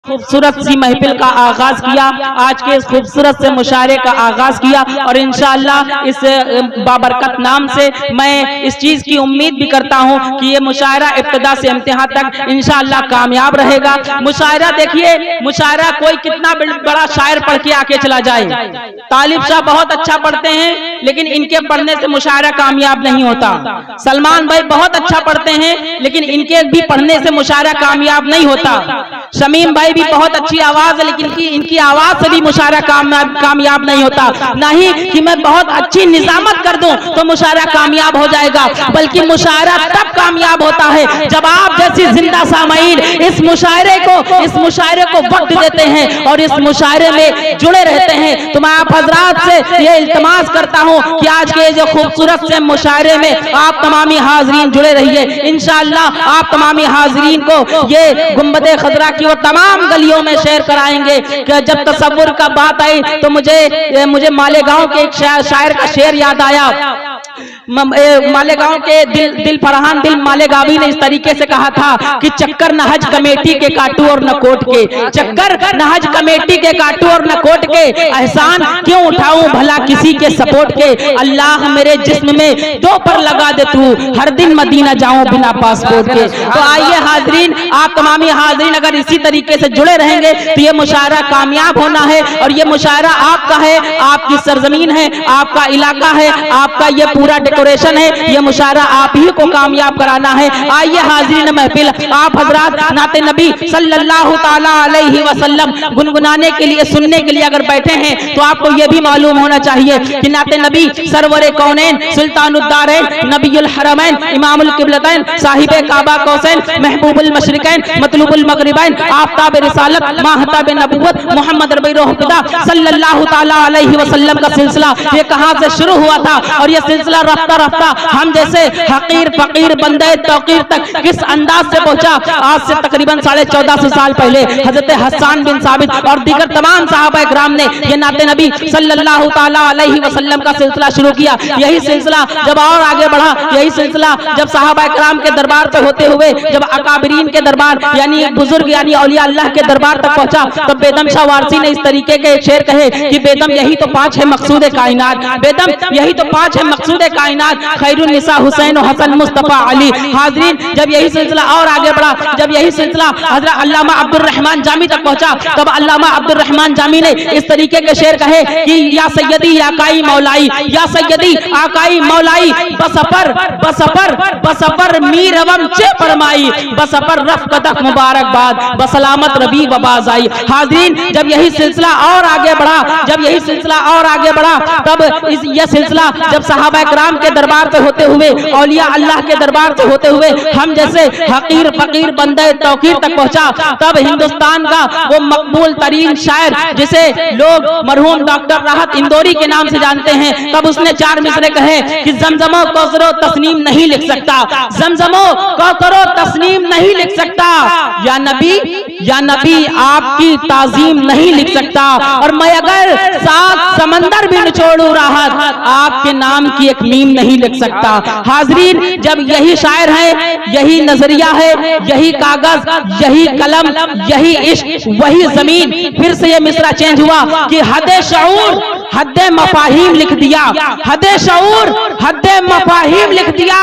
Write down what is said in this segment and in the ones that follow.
खूबसूरत सी महफिल का आगाज किया, आज के इस खूबसूरत से मुशायरे का आगाज किया और इंशाअल्लाह इस बाबरकत नाम से मैं इस चीज की उम्मीद भी करता हूं कि ये मुशायरा इब्तिदा से इम्तिहान तक इंशाअल्लाह कामयाब रहेगा। मुशायरा देखिए, मुशायरा कोई कितना बड़ा शायर पढ़ के आके चला जाए, तालिब शाह बहुत अच्छा पढ़ते हैं लेकिन इनके पढ़ने से मुशायरा कामयाब नहीं होता। सलमान भाई बहुत अच्छा पढ़ते हैं लेकिन इनके भी पढ़ने से मुशायरा कामयाब नहीं होता। शमीम भाई भी बहुत अच्छी आवाज है लेकिन इनकी आवाज से भी मुशायरा कामयाब नहीं होता। नहीं कि मैं बहुत अच्छी निजामत कर दूं तो मुशायरा कामयाब हो जाएगा, बल्कि मुशायरा तब कामयाब होता है जब आप जैसी जिंदा सामाईन इस मुशायरे को वक्त देते हैं और इस मुशायरे में जुड़े रहते हैं। तो मैं आप हजरात से ये इल्तमास करता हूं कि आज के जो खूबसूरत से मुशायरे में आप तमामी हाजरीन जुड़े रहिए। इंशाअल्लाह आप तमामी हाजरीन को ये गुंबदे खजरा की और तमाम गलियों में शेयर कराएंगे कि जब तसव्वुर का बात आई तो मुझे मालेगांव के एक शायर का शेर याद आया। मालेगांव के दिल फरहान दिल मालेगावी ने इस तरीके से कहा था कि चक्कर न हज कमेटी के काटू और न कोट के, चक्कर न हज कमेटी के काटू और न कोट के, एहसान क्यों उठाऊं भला किसी के सपोर्ट के, अल्लाह मेरे जिस्म में दो पर लगा दे तू, हर दिन मदीना जाऊं बिना पासपोर्ट के। तो आइए हाजरीन, आप तमामी हाजरीन अगर इसी तरीके से जुड़े रहेंगे तो ये मुशायरा कामयाब होना है और ये मुशायरा आपका है, आपकी सरजमीन है, आपका इलाका है, आपका ये पूरा डेकोरेशन है, ये मुशायरा आप ही को कामयाब कराना है। आइए हाज़रीन महफिल, आप हजरात नाते नबी सल्लल्लाहु ताला अलैहि वसल्लम गुनगुनाने के लिए, सुनने के लिए अगर बैठे हैं तो आपको ये भी मालूम होना चाहिए कि नाते नबी सरवरे कौनैन सुल्तानुद्दारैन नबीउल हरमैन इमामुल किबलतैन साहिबे काबा कौसैन महबूबुल मशरिकैन मतलूबुल मगरिबैन आफताब रिसालत माहताब नबुव्वत मोहम्मद रबीउल हुदा सल्लल्लाहु ताला अलैहि वसल्लम का सिलसिला ये कहां से शुरू हुआ था और ये सिलसिला रफ्ता रफ्ता हम जैसे हकीर फकीर बंदे तौकीर तक किस अंदाज से पहुंचा। आज से तकरीबन 1450 साल पहले हजरत हसन बिन साबित और दीगर तमाम सहाबा इकराम ने ये नाते नबी सल्लल्लाहु ताला अलैहि वसल्लम का सिलसिला शुरू किया। यही सिलसिला जब और आगे बढ़ा, यही सिलसिला जब सहाबा इकराम के दरबार पे होते हुए जब अकाबरीन के दरबार यानी बुजुर्ग यानी औलिया अल्लाह के दरबार तक पहुंचा, तब बेदम शाह वारसी ने इस तरीके के शेर कहे कि बेदम यही तो 5 है मकसूद कायनात, बेदम यही तो 5 है मकसूद कायनात, खैरुन निसा हुसैन हसन मुस्तफा अली। हाजरीन जब यही सिलसिला और आगे बढ़ा, जब यही सिलसिला हजरत अल्लामा अब्दुल रहमान जामी तक पहुंचा, तब अल्लामा अब्दुल रहमान जामी ने इस तरीके के शेर कहे कि या सैयदी आकाई मौलाई, या सैयदी आकाई मौलाई, बसफर बसफर बसफर मीर अवम चे फरमाई, बसफर रफ कदक मुबारकबाद बसलामत रबी वबाज आई। हाजरीन जब यही सिलसिला और आगे बढ़ा, जब यही सिलसिला और आगे बढ़ा, तब यह सिलसिला जब सहाबा इकराम के दरबार पे होते हुए औलिया अल्लाह के दरबार से होते हुए हम जैसे हकीर फकीर बंदे तौकीर तक पहुंचा, तब हिंदुस्तान का वो मकबूल तरीन शायर जिसे लोग मरहूम डॉक्टर राहत इंदौरी के नाम से जानते हैं, तब उसने 4 मिसरे कहे कि जमजमो कौसरो तस्नीम नहीं लिख सकता, जमजमो कौसरो तस्नीम नहीं लिख सकता, या नबी आपकी ताजीम नहीं लिख सकता, और मैं अगर 7 समंदर भी निचोड़ू राहत आपके नाम की एक मीम नहीं लिख सकता। हाजरीन जब यही शायर है, यही नजरिया है, यही कागज, यही कलम, यही इश्क, वही जमीन, फिर से ये मिसरा चेंज हुआ कि हदे शऊर हदे मफाहिम लिख दिया, हदे शऊर हदे मफाहिम लिख दिया,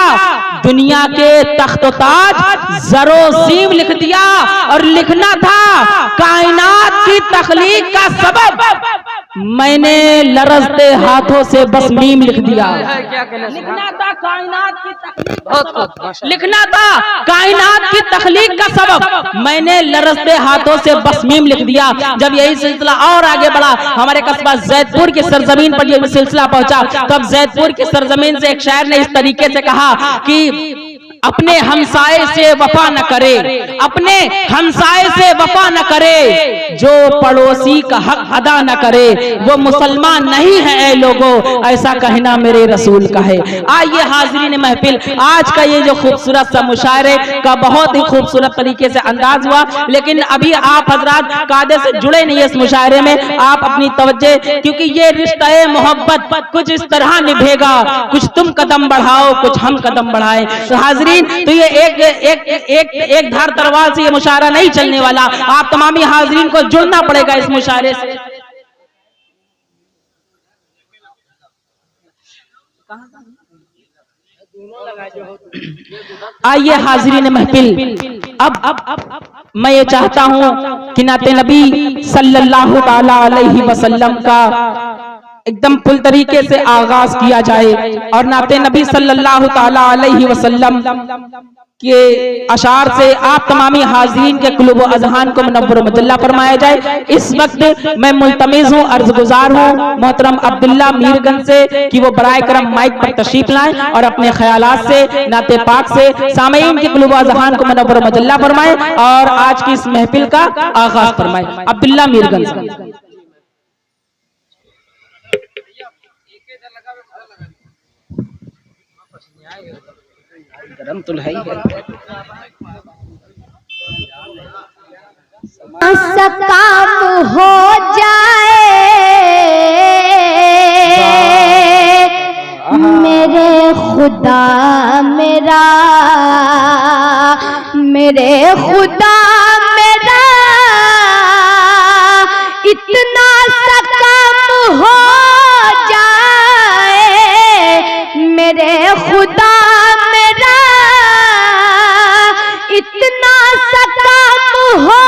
दुनिया के तख्त ताज जरो सीम लिख दिया, और लिखना था कायनात की तख्लीक का सबब, मैंने लरजते हाथों से बस मीम लिख दिया। लिखना था कायनात की तख्लीक, लिखना था कायनात की तख्लीक का सबब, मैंने लरजते हाथों से बस मीम लिख दिया। जब यही सिलसिला और आगे बढ़ा, हमारे कस्बा जैदपुर की सरजमीन पर यह सिलसिला पहुंचा, तब जैदपुर की सरजमीन से एक शायर ने इस तरीके से कहा कि अपने हमसाए से वफा न करे, अपने हमसाए से वफा न करे, जो पड़ोसी का हक अदा न करे वो मुसलमान नहीं है ऐ लोगों, ऐसा कहना मेरे रसूल का है। आइए हाजरीन महफिल, आज का ये जो खूबसूरत सा मुशायरे का बहुत ही खूबसूरत तरीके से अंदाज हुआ, लेकिन अभी आप हजरात कायदे से जुड़े नहीं है इस मुशायरे में। आप अपनी तवज्जो, क्योंकि ये रिश्ता मोहब्बत कुछ इस तरह निभेगा, कुछ तुम कदम बढ़ाओ कुछ हम कदम बढ़ाए। तो हाजरीन तो ये एक धार तलवार से ये मुशायरा नहीं चलने वाला। आप तमामी हाजरीन को जुड़ना पड़ेगा इस मुशायरे से। आइए हाजरीन महफिल, अब मैं ये चाहता हूं कि नाते नबी सल्लल्लाहु ताला अलैहि वसल्लम का एकदम फुल तरीके से आगाज किया जाए और नाते नबी सल्लल्लाहु ताला अलैहि वसल्लम के अशार से आप तमामी हाज़रीन के कुलूब व अज़हान को मुनव्वर मुजल्ला फरमाया जाए। इस वक्त मैं मुल्तमिस हूँ, अर्ज़गुज़ार हूँ मोहतरम अब्दुल्ला मीरगंज से कि वो बराए करम माइक पर तशरीफ लाएं और अपने ख्यालात से नाते पाक से सामईन के कुलूब व अज़हान को मुनव्वर मुजल्ला फरमाएं और आज की इस महफिल का आगाज फरमाएं। अब्दुल्ला मीरगंज। गरम तो है ही काम हो जाए मेरे खुदा मेरा, मेरे खुदा मेरा, इतना सा काम हो जाए मेरे खुदा मेरा, इतना सा काम हो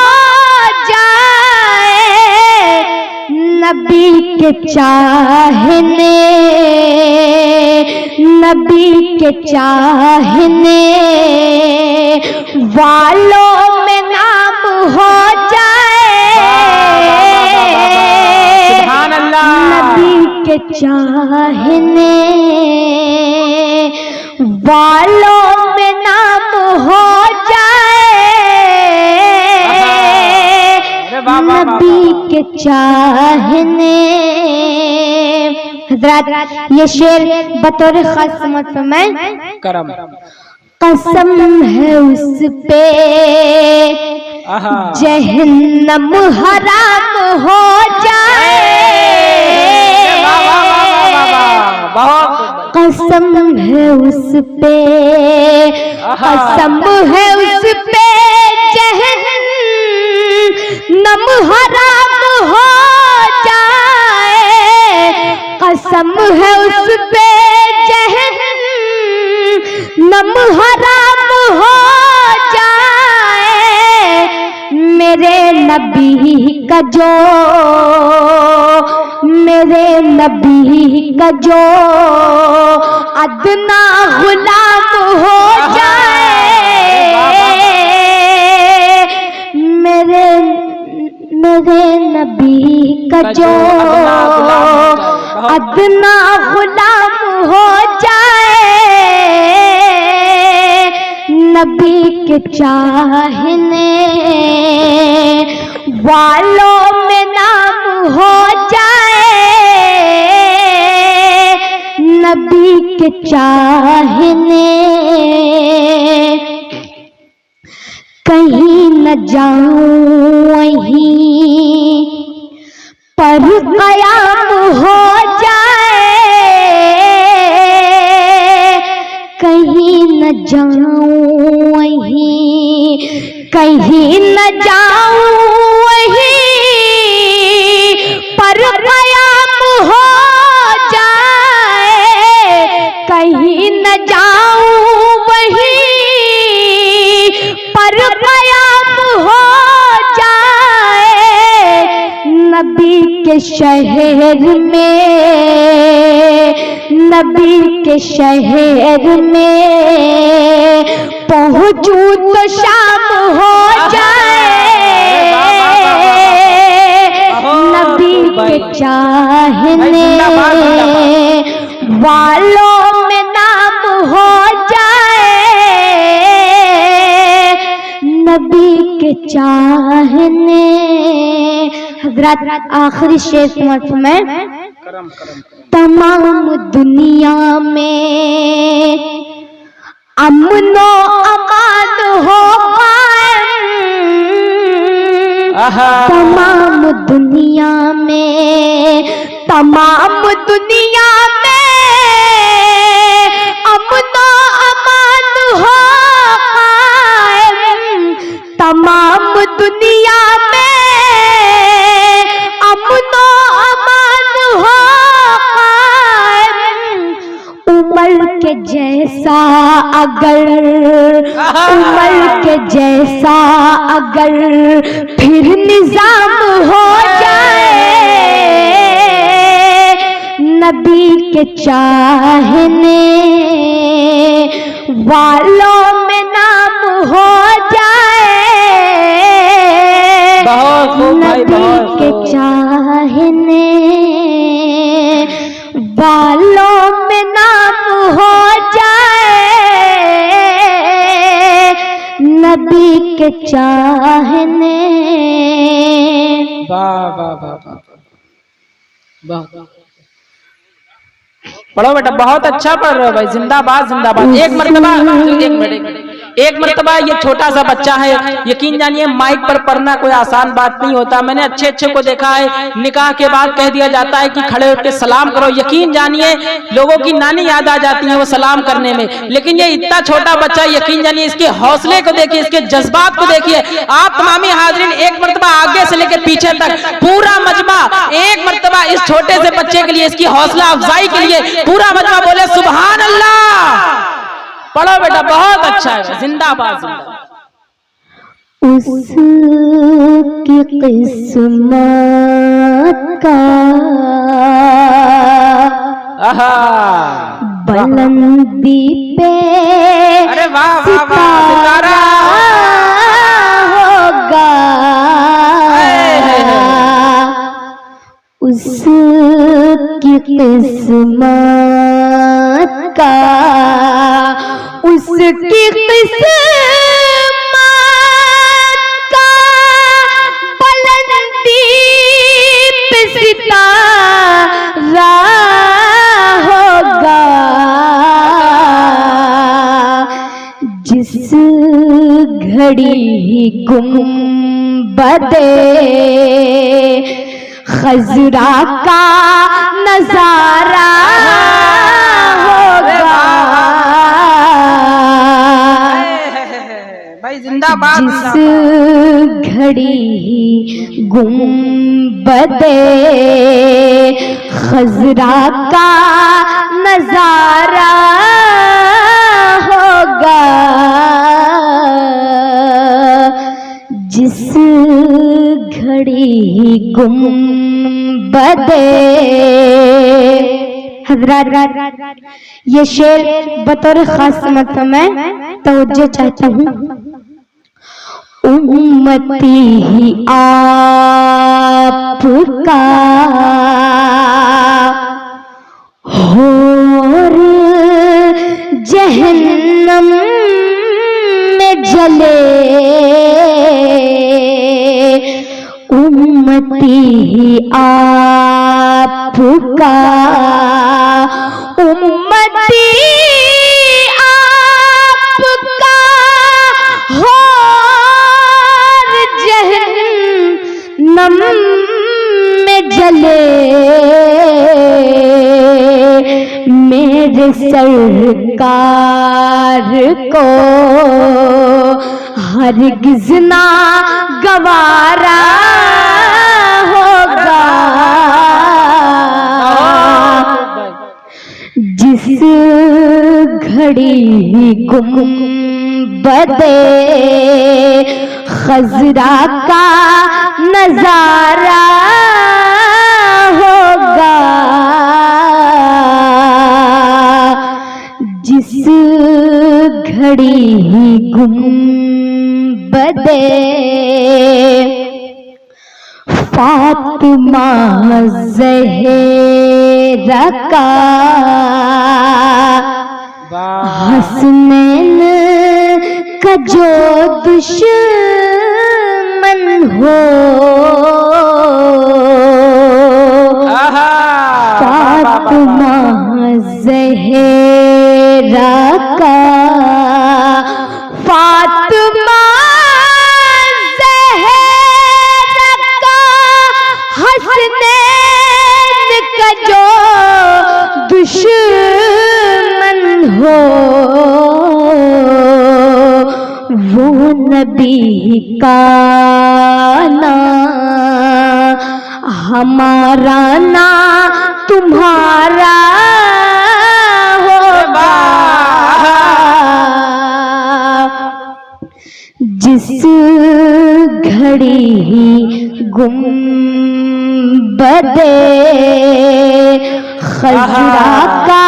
जाए नबी के चाहने, नबी के चाहने वालों में नाम हो जाए, सुभान अल्लाह। नबी के चाहने वालों में नाम हो जाए, नबी के चाहने। हज़रात ये शेर बतौर खास समझ फरमाएं। करम कसम है उस पे जहन्नम हराम हो जाए, कसम है उस पे, कसम है उस पे जहन्नम हराम हो जाए, कसम है उस पे जहन्नम हराम हो जाए मेरे नबी का जो, मेरे नबी का जो अदना गुलाम हो जाए, मेरे नबी का जो अदना गुलाम हो जाए नबी के चाहने वालों में नाम हो जाए, नबी के चाहने कहीं न जाऊं वहीं पर कयाम हो जाए, कहीं न जाऊं वहीं, कहीं न जाऊं वहीं पर कयाम हो जाए, कहीं न जाऊं वहीं पर कयाम हो जाए नबी के शहर में, नबी के शहर में पहुंचूं तो शाम हो जाए, नबी के चाहने वालों में नाम हो जाए, नबी के चाहने। हज़रात आखिरी शेर समझ में, तमाम दुनिया में अमनो अमान हो कायम, तमाम दुनिया में, तमाम दुनिया में अमनो अमान हो कायम, तमाम दुनिया में अगर उमर के जैसा अगर फिर निजाम हो जाए, नबी के चाहने वालों में नाम हो जाए, नबी के चाहने वालों में नाम हो जाए, नबी के चाहने। वाह वाह वाह वाह, पढ़ो बेटा, बहुत अच्छा पढ़ रहे हो भाई, जिंदाबाद जिंदाबाद। एक मर्तबा ये छोटा सा बच्चा है, यकीन जानिए माइक पर पढ़ना कोई आसान बात नहीं होता। मैंने अच्छे अच्छे को देखा है, निकाह के बाद कह दिया जाता है कि खड़े होकर सलाम करो। यकीन जानिए लोगों की नानी याद आ जाती है वो सलाम करने में, लेकिन ये इतना छोटा बच्चा, यकीन जानिए इसके हौसले को देखिए, इसके जज्बात को देखिए। आप तमामी हाजरीन एक मर्तबा आगे से लेकर पीछे तक पूरा मजमा एक मर्तबा इस छोटे से बच्चे के लिए, इसकी हौसला अफजाई के लिए पूरा मजमा बोले सुभान अल्लाह। पढ़ो बेटा, बहुत अच्छा है, जिंदाबाद जिंदाबाद। उसकी किस्मत का बुलंदी पे सितारा होगा, उसकी किस्मत का, उसकी किस्मत का बुलंदी पे सितारा होगा, जिस घड़ी गुंबदे खजरा का नजारा होगा, भाई जिंदाबाद। जिस घड़ी गुंबदे खजरा का नजारा होगा, जिस घड़ी गुंबदे। हज़रात, ये शेर बतौर खास मतलब मैं तवज्जो चाहता हूँ। उम्मती ही आपका होर जहन्नम में जले, उम्मती ही आपका, उम्मती आपका होर जहन्नम में जले, मेरे सरकार को हरगिज़ ना गवारा होगा, जिस घड़ी गुंबदे खजरा का नजारा होगा, जिस घड़ी गुंबदे फातिमा ज़हरा का हसनैन का जो दुश्मन हो, फातिमा ज़हरा का, फातिमा ज़हरा का हसनैन का जो दुश्मन हो, वो नबी का ना हमारा ना तुम्हारा होगा, जिस घड़ी गुंबदे खजरा का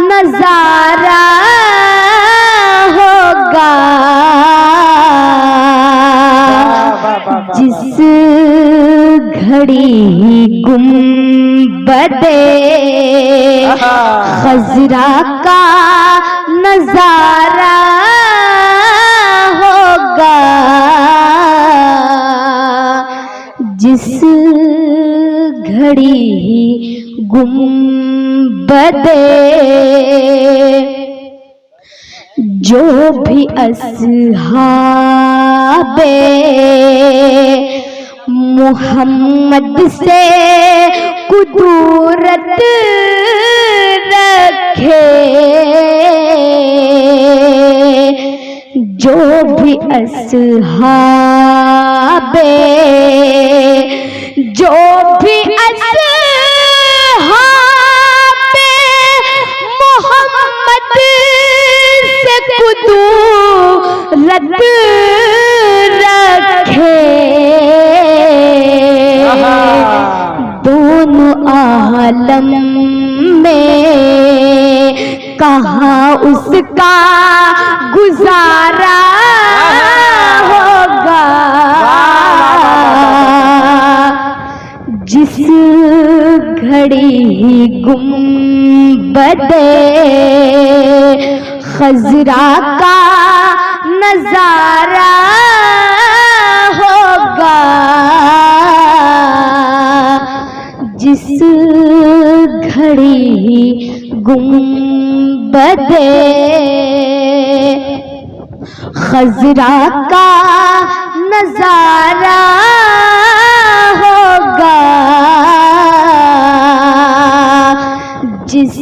नजारा होगा, जिस घड़ी गुंबदे खजरा का नजारा होगा, जिस घड़ी गुंबदे जो भी अस्हाबे मोहम्मद से कुदूरत रखे, जो भी अस्हाबे जो भी अस्हाबे मोहम्मद से कुदूरत रखे, दोनों आलम में कहाँ उसका गुजारा होगा, जिस घड़ी गुंबदे खजरा का नजारा होगा, जिस घड़ी गुंबदे खजरा का नजारा होगा, जिस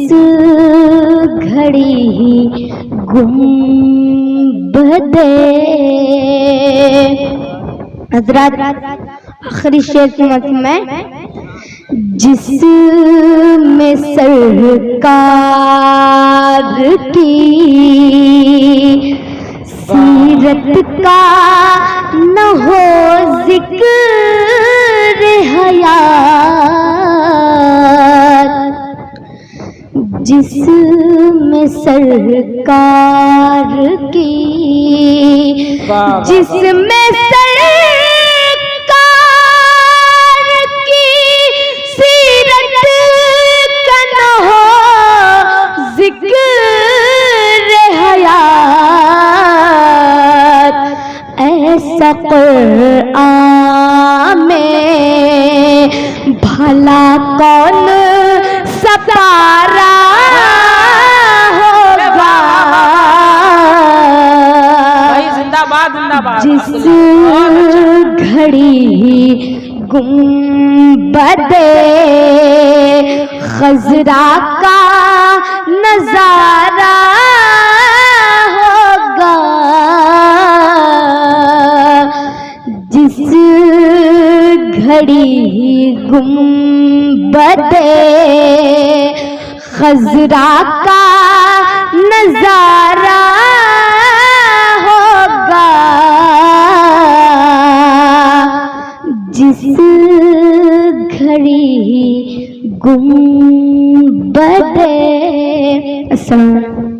घड़ी गुंबदे। हज़रात आखिरी शेर सुनत में, जिसमें सरकार की सीरत का न हो जिक्र हयात, जिसमें सरकार की जिसमें सरकार की सीरत का न हो जिक्र हयात, ऐसा कुरान में भला कौन सपारा होगा, जिंदाबाद जिंदाबाद। जिस घड़ी गुंबदे खजरा का नजारा होगा, जिस घड़ी गुंबदे खजरा का नजारा होगा, जिस घड़ी गुंबदे। अस्सलाम।